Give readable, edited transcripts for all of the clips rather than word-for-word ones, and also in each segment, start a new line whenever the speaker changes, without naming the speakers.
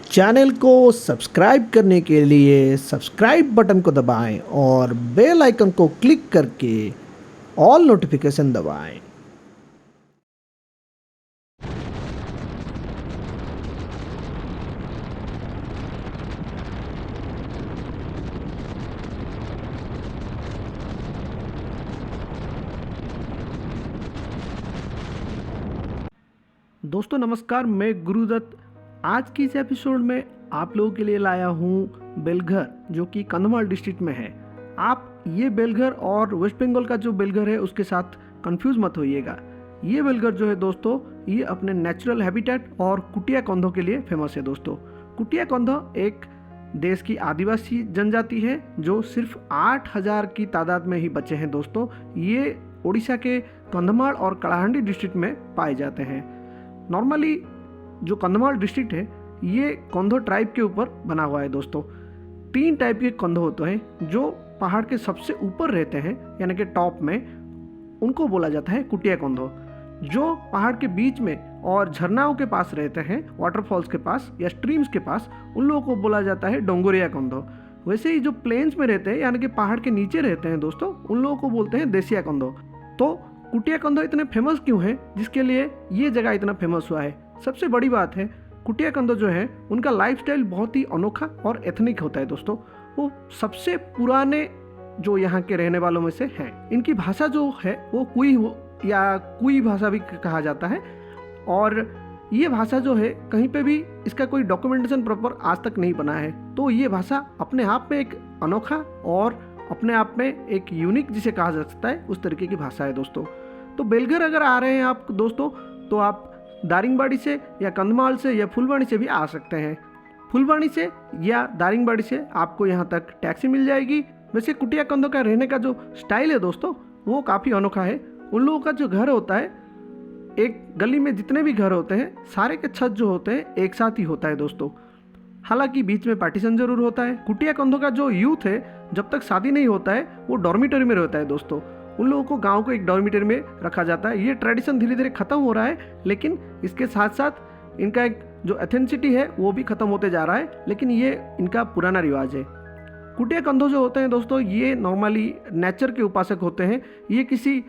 Channel को subscribe करने के लिए सब्सक्राइब बटन को दबाएं और बेल आइकन को क्लिक करके ऑल नोटिफिकेशन दबाएं। दोस्तों नमस्कार, मैं गुरुदत्त। आज की इस एपिसोड में आप लोगों के लिए लाया हूँ बेलघर, जो कि कंधमाल डिस्ट्रिक्ट में है। आप ये बेलघर और वेस्ट बंगाल का जो बेलघर है उसके साथ कंफ्यूज मत होइएगा। ये बेलघर जो है दोस्तों, ये अपने नेचुरल हैबिटेट और कुटिया कंधों के लिए फेमस है दोस्तों। कुटिया कंधों एक देश की आदिवासी जनजाति है जो सिर्फ 8,000 की तादाद में ही बचे हैं दोस्तों। ये उड़ीसा के कंधमाल और कलाहांडी डिस्ट्रिक्ट में पाए जाते हैं। नॉर्मली जो कंधमाल डिस्ट्रिक्ट है ये कंधो ट्राइब के ऊपर बना हुआ है दोस्तों। 3 टाइप के कंधो होते हैं जो पहाड़ के सबसे ऊपर रहते हैं, यानी कि टॉप में, उनको बोला जाता है कुटिया कंधो। जो पहाड़ के बीच में और झरनाओं के पास रहते हैं, वाटरफॉल्स के पास या स्ट्रीम्स के पास, उन लोगों को बोला जाता है डोंगरिया कंधो। वैसे ही जो प्लेन्स में रहते हैं, यानी कि पहाड़ के नीचे रहते हैं दोस्तों, उन लोगों को बोलते हैं देसिया कंधो। तो कुटिया कंधो इतने फेमस क्यों है, जिसके लिए ये जगह इतना फेमस हुआ है? सबसे बड़ी बात है, कुटिया कंधो जो है उनका लाइफस्टाइल बहुत ही अनोखा और एथनिक होता है दोस्तों। वो सबसे पुराने जो यहाँ के रहने वालों में से हैं। इनकी भाषा जो है वो कुई भाषा भी कहा जाता है। और ये भाषा जो है कहीं पे भी इसका कोई डॉक्यूमेंटेशन प्रॉपर आज तक नहीं बना है। तो ये भाषा अपने आप में एक अनोखा और अपने आप में एक यूनिक जिसे कहा जा सकता है, उस तरीके की भाषा है दोस्तों। तो बेलघर अगर आ रहे हैं आप दोस्तों, तो आप दारिंगबाड़ी से या कंधमाल से या फुलवानी से भी आ सकते हैं। फुलवानी से या दारिंगबाड़ी से आपको यहाँ तक टैक्सी मिल जाएगी। वैसे कुटिया कंधों का रहने का जो स्टाइल है दोस्तों, वो काफ़ी अनोखा है। उन लोगों का जो घर होता है, एक गली में जितने भी घर होते हैं सारे के छत जो होते हैं एक साथ ही होता है दोस्तों। हालांकि बीच में पार्टीशन जरूर होता है। कुटिया कंधों का जो यूथ है, जब तक शादी नहीं होता है वो डॉर्मिटरी में रहता है दोस्तों। उन लोगों को गांव को एक डॉर्मिटरी में रखा जाता है। ये ट्रेडिशन धीरे धीरे खत्म हो रहा है, लेकिन इसके साथ साथ इनका एक जो एथेंसिटी है वो भी खत्म होते जा रहा है, लेकिन ये इनका पुराना रिवाज है। कुटिया कंधो जो होते हैं दोस्तों, ये नॉर्मली नेचर के उपासक होते हैं। ये किसी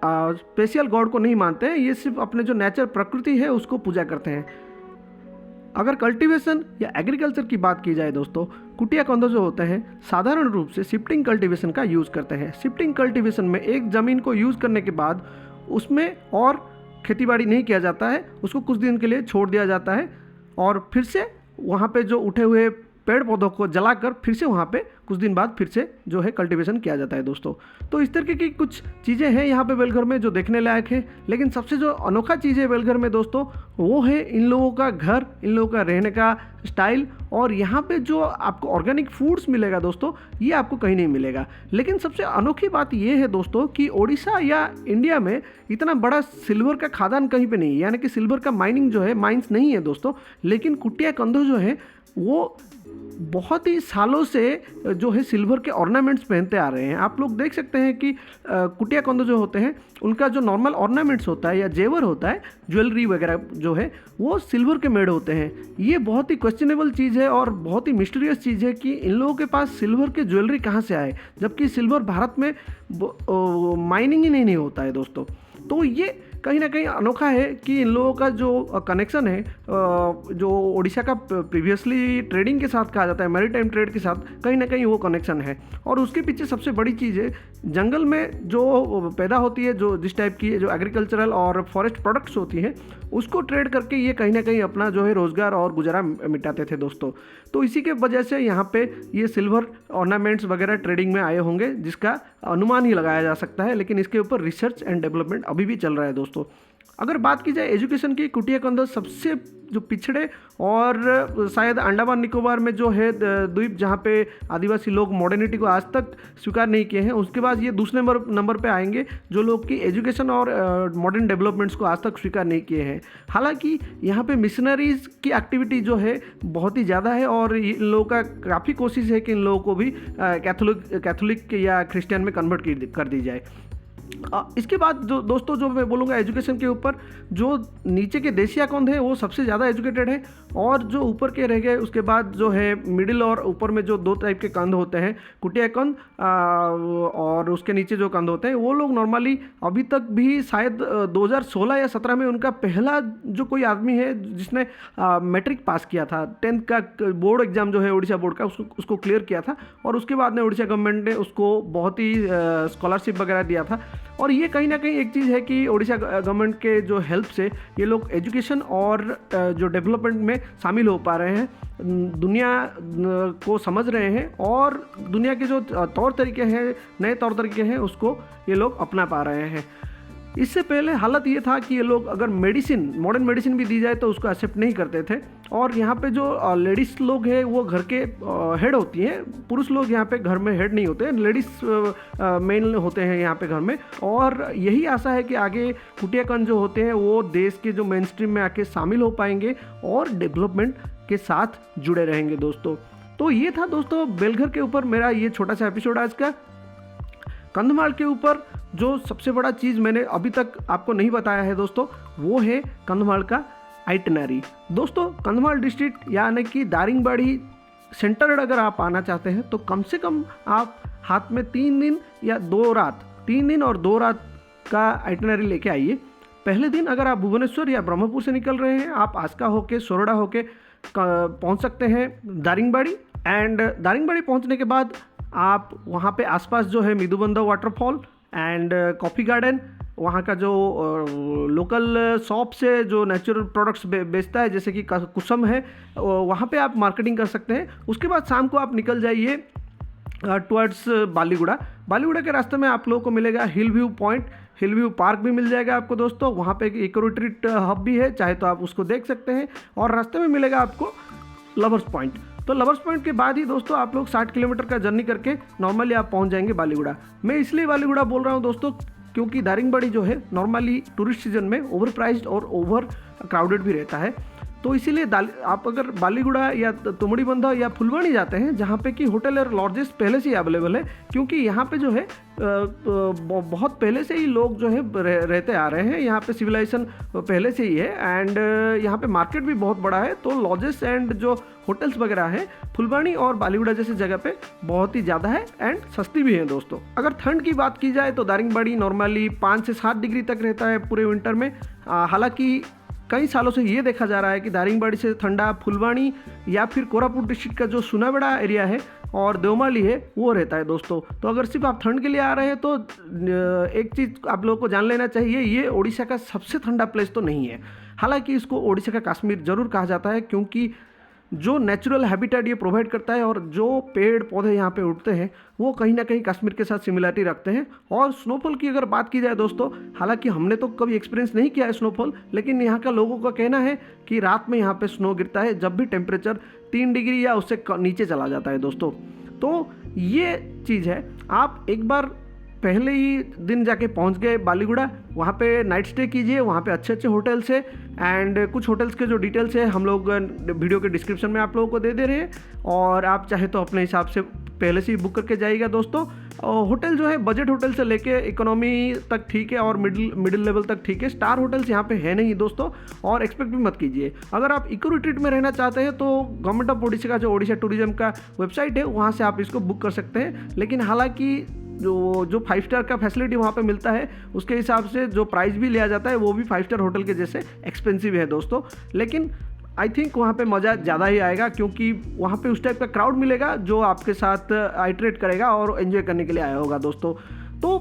स्पेशल गॉड को नहीं मानते हैं, ये सिर्फ अपने जो नेचर प्रकृति है उसको पूजा करते हैं। अगर कल्टीवेशन या एग्रीकल्चर की बात की जाए दोस्तों, कुटिया कंधो जो होते हैं साधारण रूप से शिफ्टिंग कल्टीवेशन का यूज़ करते हैं। शिफ्टिंग कल्टीवेशन में एक ज़मीन को यूज़ करने के बाद उसमें और खेतीबाड़ी नहीं किया जाता है, उसको कुछ दिन के लिए छोड़ दिया जाता है और फिर से वहाँ पे जो उठे हुए पेड़ पौधों को जलाकर फिर से वहाँ पे कुछ दिन बाद फिर से जो है कल्टीवेशन किया जाता है दोस्तों। तो इस तरीके की कुछ चीज़ें हैं यहाँ पे बेलघर में जो देखने लायक है। लेकिन सबसे जो अनोखा चीज़ है बेलघर में दोस्तों, वो है इन लोगों का घर, इन लोगों का रहने का स्टाइल। और यहाँ पे जो आपको ऑर्गेनिक फूड्स मिलेगा दोस्तों, ये आपको कहीं नहीं मिलेगा। लेकिन सबसे अनोखी बात ये है दोस्तों कि उड़ीसा या इंडिया में इतना बड़ा सिल्वर का खादान कहीं पे नहीं है, यानी कि सिल्वर का माइनिंग जो है, माइंस नहीं है दोस्तों। लेकिन कुटिया कंधो जो है वो बहुत ही सालों से जो है सिल्वर के ऑर्नामेंट्स पहनते आ रहे हैं। आप लोग देख सकते हैं कि कुटिया कंधो जो होते हैं उनका जो नॉर्मल ऑर्नामेंट्स होता है या जेवर होता है, ज्वेलरी वगैरह जो है, वो सिल्वर के मेड होते हैं। ये बहुत ही क्वेश्चनेबल चीज़ है और बहुत ही मिस्टीरियस चीज़ है कि इन लोगों के पास सिल्वर के ज्वेलरी कहाँ से आए, जबकि सिल्वर भारत में माइनिंग ही नहीं होता है दोस्तों। तो ये कहीं ना कहीं अनोखा है कि इन लोगों का जो कनेक्शन है, जो उड़ीसा का प्रीवियसली ट्रेडिंग के साथ कहा जाता है, मैरीटाइम ट्रेड के साथ, कहीं ना कहीं वो कनेक्शन है। और उसके पीछे सबसे बड़ी चीज़ है, जंगल में जो पैदा होती है, जो जिस टाइप की जो एग्रीकल्चरल और फॉरेस्ट प्रोडक्ट्स होती हैं, उसको ट्रेड करके ये कहीं ना कहीं अपना जो है रोज़गार और गुजारा मिटाते थे दोस्तों। तो इसी के वजह से यहाँ पे ये सिल्वर ऑर्नामेंट्स वगैरह ट्रेडिंग में आए होंगे, जिसका अनुमान ही लगाया जा सकता है। लेकिन इसके ऊपर रिसर्च एंड डेवलपमेंट अभी भी चल रहा है दोस्तों। अगर बात की जाए एजुकेशन की, कुटिया कंधो सबसे जो पिछड़े और शायद अंडमान निकोबार में जो है द्वीप, जहाँ पे आदिवासी लोग मॉडर्निटी को आज तक स्वीकार नहीं किए हैं, उसके बाद ये दूसरे नंबर पे आएंगे जो लोग की एजुकेशन और मॉडर्न डेवलपमेंट्स को आज तक स्वीकार नहीं किए हैं। हालांकि यहाँ पे मिशनरीज़ की एक्टिविटी जो है बहुत ही ज़्यादा है और इन लोगों का काफ़ी कोशिश है कि इन लोगों को भी कैथोलिक या क्रिश्चियन में कन्वर्ट कर दी जाए। इसके बाद जो दोस्तों जो मैं बोलूँगा एजुकेशन के ऊपर, जो नीचे के देसिया कंध है वो सबसे ज़्यादा एजुकेटेड है और जो ऊपर के रह गए उसके बाद जो है मिडिल और ऊपर में जो दो टाइप के कंद होते हैं, कुटिया कंद और उसके नीचे जो कंद होते हैं, वो लोग नॉर्मली अभी तक भी शायद 2016 या 17 में उनका पहला जो कोई आदमी है जिसने मैट्रिक पास किया था, 10th का बोर्ड एग्जाम जो है उड़ीसा बोर्ड का, उसको क्लियर किया था और उसके बाद में उड़ीसा गवर्नमेंट ने उसको बहुत ही स्कॉलरशिप वगैरह दिया था। और ये कहीं ना कहीं एक चीज़ है कि उड़ीसा गवर्नमेंट के जो हेल्प से ये लोग एजुकेशन और जो डेवलपमेंट में शामिल हो पा रहे हैं, दुनिया को समझ रहे हैं और दुनिया के जो तौर तरीके हैं, नए तौर तरीके हैं, उसको ये लोग अपना पा रहे हैं। इससे पहले हालत ये था कि ये लोग अगर मेडिसिन, मॉडर्न मेडिसिन भी दी जाए तो उसको एक्सेप्ट नहीं करते थे। और यहाँ पे जो लेडीज़ लोग हैं वो घर के हेड होती हैं, पुरुष लोग यहाँ पे घर में हेड नहीं होते हैं, लेडीज़ मेन होते हैं यहाँ पे घर में। और यही आशा है कि आगे कुटियाकंद जो होते हैं वो देश के जो मेन स्ट्रीम में आके शामिल हो पाएंगे और डेवलपमेंट के साथ जुड़े रहेंगे दोस्तों। तो ये था दोस्तों बेलघर के ऊपर मेरा ये छोटा सा एपिसोड आज का। कंधमाल के ऊपर जो सबसे बड़ा चीज़ मैंने अभी तक आपको नहीं बताया है दोस्तों, वो है कंधमाल का आइटनरी। दोस्तों कंधमाल डिस्ट्रिक्ट यानी कि दारिंगबाड़ी सेंटर अगर आप आना चाहते हैं तो कम से कम आप हाथ में 3 दिन या 2 रात, 3 दिन और 2 रात का आइटनरी लेके आइए। पहले दिन अगर आप भुवनेश्वर या ब्रह्मपुर से निकल रहे हैं, आप आस्का होके सोरडा होके पहुंच सकते हैं दारिंगबाड़ी। एंड दारिंगबाड़ी पहुंचने के बाद आप वहां पे आसपास जो है मिदुबंधा वाटरफॉल एंड कॉफ़ी गार्डन, वहाँ का जो लोकल शॉप से जो नेचुरल प्रोडक्ट्स बेचता है जैसे कि कुसुम है, वहाँ पे आप मार्केटिंग कर सकते हैं। उसके बाद शाम को आप निकल जाइए टुवर्ड्स बालीगुड़ा। बालीगुड़ा के रास्ते में आप लोगों को मिलेगा हिल व्यू पॉइंट, हिल व्यू पार्क भी मिल जाएगा आपको दोस्तों। वहाँ पे एक इको रिट्रीट हब भी है, चाहे तो आप उसको देख सकते हैं। और रास्ते में मिलेगा आपको लवर्स पॉइंट। तो लवर्स पॉइंट के बाद ही दोस्तों आप लोग 60 किलोमीटर का जर्नी करके नॉर्मली आप पहुंच जाएंगे बालीगुड़ा। मैं इसलिए बालीगुड़ा बोल रहा हूं दोस्तों क्योंकि दारिंगबाड़ी जो है नॉर्मली टूरिस्ट सीजन में ओवर प्राइस्ड और ओवर क्राउडेड भी रहता है। तो इसीलिए आप अगर बालीगुड़ा या तुमड़ीबंधा या फुलवानी जाते हैं जहाँ पे कि होटल और लॉजेस पहले से ही अवेलेबल है, क्योंकि यहाँ पे जो है बहुत पहले से ही लोग जो है रहते आ रहे हैं, यहाँ पे सिविलाइजेशन पहले से ही है एंड यहाँ पे मार्केट भी बहुत बड़ा है। तो लॉजेस एंड जो होटल्स वगैरह है फुलवानी और बालीगुड़ा जैसी जगह पे बहुत ही ज़्यादा है एंड सस्ती भी है दोस्तों। अगर ठंड की बात की जाए तो दारिंगबाड़ी नॉर्मली 5 से 7 डिग्री तक रहता है पूरे विंटर में। हालांकि कई सालों से ये देखा जा रहा है कि दारिंगबाड़ी से ठंडा फुलवानी या फिर कोरापुट डिस्ट्रिक्ट का जो सुनावेड़ा एरिया है और देवमाली है वो रहता है दोस्तों। तो अगर सिर्फ आप ठंड के लिए आ रहे हैं तो एक चीज़ आप लोगों को जान लेना चाहिए, ये ओडिशा का सबसे ठंडा प्लेस तो नहीं है। हालांकि इसको ओडिशा का कश्मीर ज़रूर कहा जाता है क्योंकि जो नेचुरल हैबिटेट ये प्रोवाइड करता है और जो पेड़ पौधे यहाँ पे उगते हैं वो कहीं ना कहीं कश्मीर के साथ सिमिलरिटी रखते हैं। और स्नोफॉल की अगर बात की जाए दोस्तों, हालांकि हमने तो कभी एक्सपीरियंस नहीं किया है स्नोफॉल, लेकिन यहाँ का लोगों का कहना है कि रात में यहाँ पे स्नो गिरता है जब भी टेम्परेचर 3 डिग्री या उससे नीचे चला जाता है दोस्तों। तो ये चीज़ है, आप एक बार पहले ही दिन जाके पहुंच गए बालीगुड़ा, वहाँ पे नाइट स्टे कीजिए। वहाँ पे अच्छे अच्छे होटल्स है एंड कुछ होटल्स के जो डिटेल्स है हम लोग वीडियो के डिस्क्रिप्शन में आप लोगों को दे रहे हैं और आप चाहे तो अपने हिसाब से पहले से ही बुक करके जाइएगा दोस्तों। होटल जो है बजट होटल से लेके इकोनॉमी तक ठीक है और मिडिल लेवल तक ठीक है। स्टार होटल्स यहाँ पे है नहीं दोस्तों और एक्सपेक्ट भी मत कीजिए। अगर आप इको रिट्रीट में रहना चाहते हैं तो गवर्नमेंट ऑफ ओडिशा का जो ओडिशा टूरिज्म का वेबसाइट है वहाँ से आप इसको बुक कर सकते हैं। लेकिन हालांकि जो 5 स्टार का फैसिलिटी वहाँ पे मिलता है उसके हिसाब से जो प्राइस भी लिया जाता है वो भी 5 स्टार होटल के जैसे एक्सपेंसिव है दोस्तों। लेकिन आई थिंक वहाँ पे मज़ा ज़्यादा ही आएगा क्योंकि वहाँ पे उस टाइप का क्राउड मिलेगा जो आपके साथ आइटरेट करेगा और एंजॉय करने के लिए आया होगा दोस्तों। तो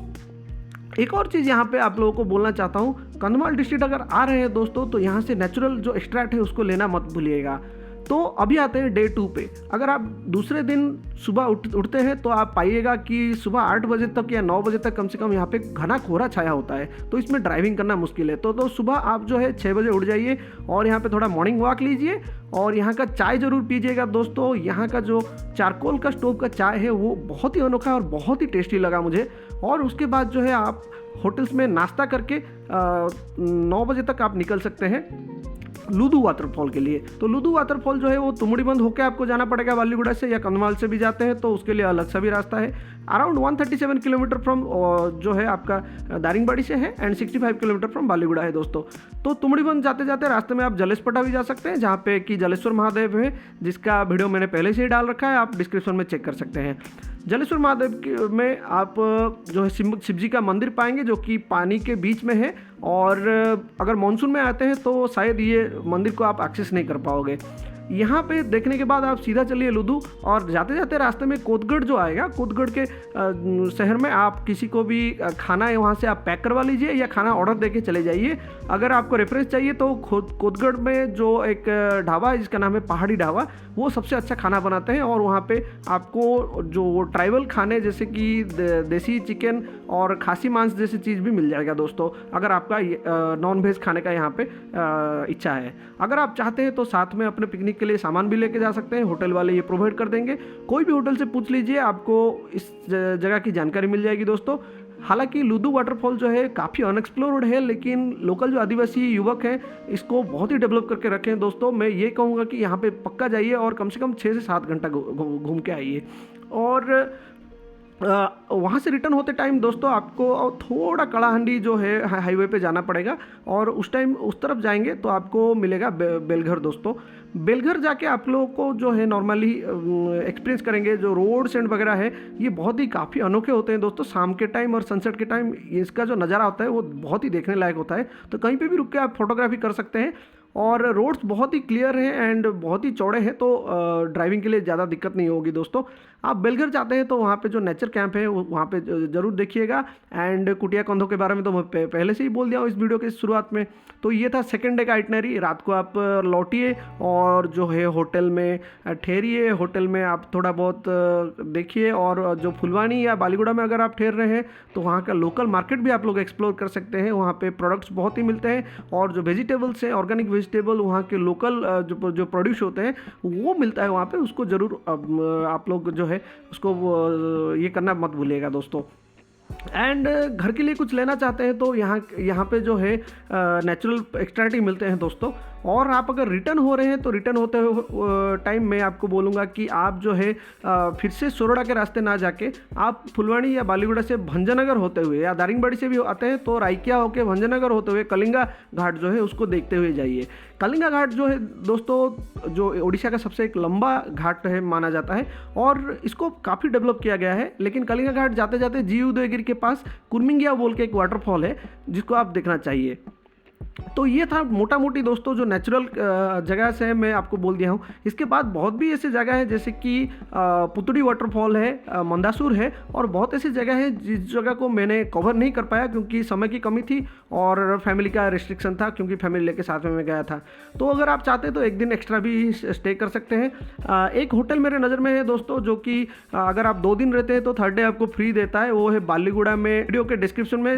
एक और चीज़ यहाँ पे आप लोगों को बोलना चाहता हूँ, कंधमाल डिस्ट्रिक्ट अगर आ रहे हैं दोस्तों तो यहाँ से नेचुरल जो एक्सट्रैक्ट है उसको लेना मत भूलिएगा। तो अभी आते हैं डे 2 पे। अगर आप दूसरे दिन सुबह उठते हैं तो आप पाइएगा कि सुबह 8 बजे तक या 9 बजे तक कम से कम यहाँ पे घना कोहरा छाया होता है, तो इसमें ड्राइविंग करना मुश्किल है। तो सुबह आप जो है 6 बजे उठ जाइए और यहाँ पे थोड़ा मॉर्निंग वॉक लीजिए और यहाँ का चाय ज़रूर पीजिएगा दोस्तों। यहाँ का जो चारकोल का स्टोव का चाय है वो बहुत ही अनोखा और बहुत ही टेस्टी लगा मुझे। और उसके बाद जो है आप होटल्स में नाश्ता करके 9 बजे तक आप निकल सकते हैं। लुदु वाटरफॉल के लिए। तो लुदु वाटरफॉल जो है वो तुमड़ीबंद होकर आपको जाना पड़ेगा बालीगुड़ा से, या कंधमाल से भी जाते हैं तो उसके लिए अलग सा भी रास्ता है। अराउंड 137 किलोमीटर फ्रॉम जो है आपका दारिंगबाड़ी से है एंड 65 किलोमीटर फ्रॉम बालीगुड़ा है दोस्तों। तो तुमड़ीबंद जाते जाते रास्ते में आप जलेसपटा भी जा सकते हैं, जहाँ पे कि जलेश्वर महादेव है, जिसका वीडियो मैंने पहले से ही डाल रखा है, आप डिस्क्रिप्शन में चेक कर सकते हैं। जलेश्वर महादेव में आप जो है शिव जी का मंदिर पाएंगे, जो कि पानी के बीच में है, और अगर मानसून में आते हैं तो शायद ये मंदिर को आप एक्सेस नहीं कर पाओगे। यहाँ पे देखने के बाद आप सीधा चलिए लुदु, और जाते जाते रास्ते में कोतगढ़ जो आएगा, कोतगढ़ के शहर में आप किसी को भी खाना है वहाँ से आप पैक करवा लीजिए या खाना ऑर्डर देके चले जाइए। अगर आपको रेफरेंस चाहिए तो कोतगढ़ में जो एक ढाबा है जिसका नाम है पहाड़ी ढाबा, वो सबसे अच्छा खाना बनाते हैं, और वहाँ पे आपको जो ट्राइबल खाने जैसे कि देसी चिकन और खासी मांस जैसी चीज़ भी मिल जाएगा दोस्तों, अगर आपका नॉन वेज खाने का यहाँ पे इच्छा है। अगर आप चाहते हैं तो साथ में अपने पिकनिक के लिए सामान भी लेके जा सकते हैं, होटल वाले ये प्रोवाइड कर देंगे। कोई भी होटल से पूछ लीजिए, आपको इस जगह की जानकारी मिल जाएगी दोस्तों। हालांकि लुदु वाटरफॉल जो है काफ़ी अनएक्सप्लोर्ड है, लेकिन लोकल जो आदिवासी युवक हैं इसको बहुत ही डेवलप करके रखे हैं दोस्तों। मैं ये कहूँगा कि यहाँ पे पक्का जाइए और कम से कम 6 से 7 घंटा घूम के आइए। और वहाँ से रिटर्न होते टाइम दोस्तों आपको थोड़ा कड़ाहंडी जो है हाईवे पे जाना पड़ेगा, और उस टाइम उस तरफ जाएंगे तो आपको मिलेगा बेलघर दोस्तों। बेलघर जाके आप लोगों को जो है नॉर्मली एक्सपीरियंस करेंगे, जो रोड्स एंड वगैरह है ये बहुत ही काफ़ी अनोखे होते हैं दोस्तों। शाम के टाइम और सनसेट के टाइम इसका जो नज़ारा होता है वो बहुत ही देखने लायक होता है। तो कहीं पे भी रुक के आप फोटोग्राफी कर सकते हैं, और रोड्स बहुत ही क्लियर हैं एंड बहुत ही चौड़े हैं, तो ड्राइविंग के लिए ज़्यादा दिक्कत नहीं होगी दोस्तों। आप बेलघर जाते हैं तो वहाँ पे जो नेचर कैंप है वहाँ पे ज़रूर देखिएगा। एंड कुटिया कंधों के बारे में तो मैं पहले से ही बोल दिया हूँ इस वीडियो के शुरुआत में। तो ये था सेकंड डे का आइटनरी। रात को आप लौटिए और जो है होटल में ठहरिए, होटल में आप थोड़ा बहुत देखिए, और जो फुलवानी या बालीगुड़ा में अगर आप ठहर रहे हैं तो वहाँ का लोकल मार्केट भी आप लोग एक्सप्लोर कर सकते हैं। वहाँ पे प्रोडक्ट्स बहुत ही मिलते हैं, और जो वेजिटेबल्स हैं, ऑर्गेनिक वेजिटेबल, वहाँ के लोकल जो प्रोड्यूस होते हैं वो मिलता है वहाँ पे। उसको ज़रूर आप लोग जो है उसको ये करना मत भूलिएगा दोस्तों। एंड घर के लिए कुछ लेना चाहते हैं तो यहाँ पे जो है नेचुरल एक्सट्रैक्टिव मिलते हैं दोस्तों। और आप अगर रिटर्न हो रहे हैं तो रिटर्न होते हुए टाइम मैं आपको बोलूँगा कि आप जो है फिर से सोरड़ा के रास्ते ना जाके आप फुलवानी या बालीगुड़ा से भंजनगर होते हुए, या दारिंगबाड़ी से भी आते हैं तो राइकिया होके भंजनगर होते हुए कलिंगा घाट जो है उसको देखते हुए जाइए। कलिंगा घाट जो है दोस्तों जो उड़ीसा का सबसे एक लंबा घाट है माना जाता है, और इसको काफ़ी डेवलप किया गया है। लेकिन कलिंगा घाट जाते जाते जी उदयगिरी के पास कुर्मिंगिया बोल के एक वाटरफॉल है जिसको आप देखना चाहिए। तो ये था मोटा मोटी दोस्तों जो नेचुरल जगह से मैं आपको बोल दिया हूँ। इसके बाद बहुत भी ऐसी जगह है जैसे कि पुतड़ी वाटरफॉल है, मंदासुर है, और बहुत ऐसी जगह है जिस जगह को मैंने कवर नहीं कर पाया क्योंकि समय की कमी थी और फैमिली का रिस्ट्रिक्शन था, क्योंकि फैमिली लेके साथ में मैं गया था। तो अगर आप चाहते हैं तो एक दिन एक्स्ट्रा भी स्टे कर सकते हैं। एक होटल मेरे नज़र में है दोस्तों जो कि अगर आप 2 दिन रहते हैं तो 3rd डे आपको फ्री देता है, वो है बालीगुड़ा में। वीडियो के डिस्क्रिप्शन में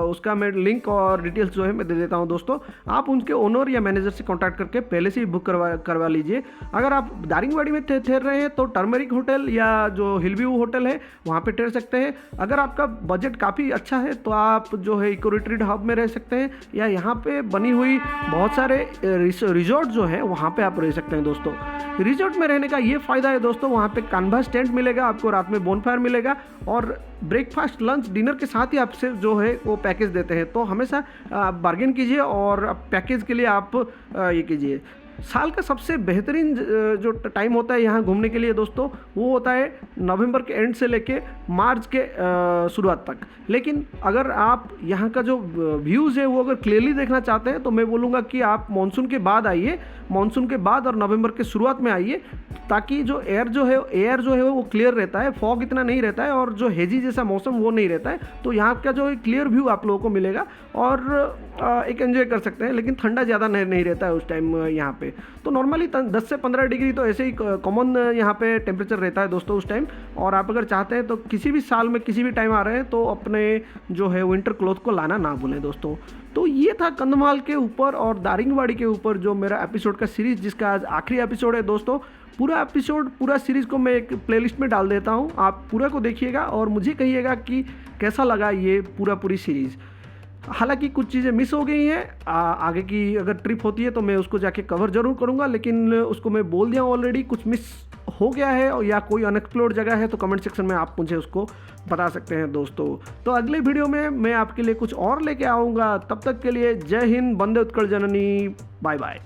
उसका मैं लिंक और डिटेल्स जो है मैं दे देता हूँ दोस्तों। आप उनके ओनर या मैनेजर से कांटेक्ट करके पहले से ही बुक करवा लीजिए। अगर आप दारिंगबाड़ी में ठहर रहे हैं तो टर्मरिक होटल या जो हिलव्यू होटल है वहाँ पे ठहर सकते हैं। अगर आपका बजट काफ़ी अच्छा है तो आप जो है इको रिट्रीट हब में रह सकते हैं, या यहाँ पे बनी हुई बहुत सारे रिजॉर्ट जो है वहाँ पे आप रह सकते हैं दोस्तों। रिजॉर्ट में रहने का ये फ़ायदा है दोस्तों, वहाँ पे कैनवास टेंट मिलेगा आपको, रात में बोनफायर मिलेगा, और ब्रेकफास्ट लंच डिनर के साथ ही आपसे जो है वो पैकेज देते हैं। तो हमेशा बार्गेन कीजिए और पैकेज के लिए आप ये कीजिए। साल का सबसे बेहतरीन जो टाइम होता है यहाँ घूमने के लिए दोस्तों वो होता है नवंबर के एंड से लेके मार्च के शुरुआत तक। लेकिन अगर आप यहाँ का जो व्यूज़ है वो अगर क्लियरली देखना चाहते हैं तो मैं बोलूँगा कि आप मानसून के बाद आइए, मानसून के बाद और नवंबर के शुरुआत में आइए, ताकि जो एयर जो है वो क्लियर रहता है, फॉग इतना नहीं रहता है, और जो हेजी जैसा मौसम वो नहीं रहता है। तो यहाँ का जो क्लियर व्यू आप लोगों को मिलेगा और एक एंजॉय कर सकते हैं। लेकिन ठंडा ज़्यादा नहीं रहता है उस टाइम यहाँ पे। तो नॉर्मली 10 से 15 डिग्री तो ऐसे ही कॉमन यहाँ पे टेम्परेचर रहता है दोस्तों उस टाइम। और आप अगर चाहते हैं तो किसी भी साल में किसी भी टाइम आ रहे हैं तो अपने जो है विंटर क्लॉथ को लाना ना भूलें दोस्तों। तो ये था कंधमाल के ऊपर और दारिंगबाड़ी के ऊपर जो मेरा एपिसोड का सीरीज़, जिसका आज आखिरी एपिसोड है दोस्तों। पूरा एपिसोड, पूरा सीरीज़ को मैं एक प्लेलिस्ट में डाल देता हूँ, आप पूरा को देखिएगा और मुझे कहिएगा कि कैसा लगा ये पूरी सीरीज़। हालांकि कुछ चीज़ें मिस हो गई हैं, आगे की अगर ट्रिप होती है तो मैं उसको जाके कवर ज़रूर करूँगा, लेकिन उसको मैं बोल दिया ऑलरेडी। कुछ मिस हो गया है और या कोई अनएक्सप्लोर्ड जगह है तो कमेंट सेक्शन में आप मुझे उसको बता सकते हैं दोस्तों। तो अगले वीडियो में मैं आपके लिए कुछ और लेके आऊँगा। तब तक के लिए जय हिंद, वंदे उत्कल जननी, बाय बाय।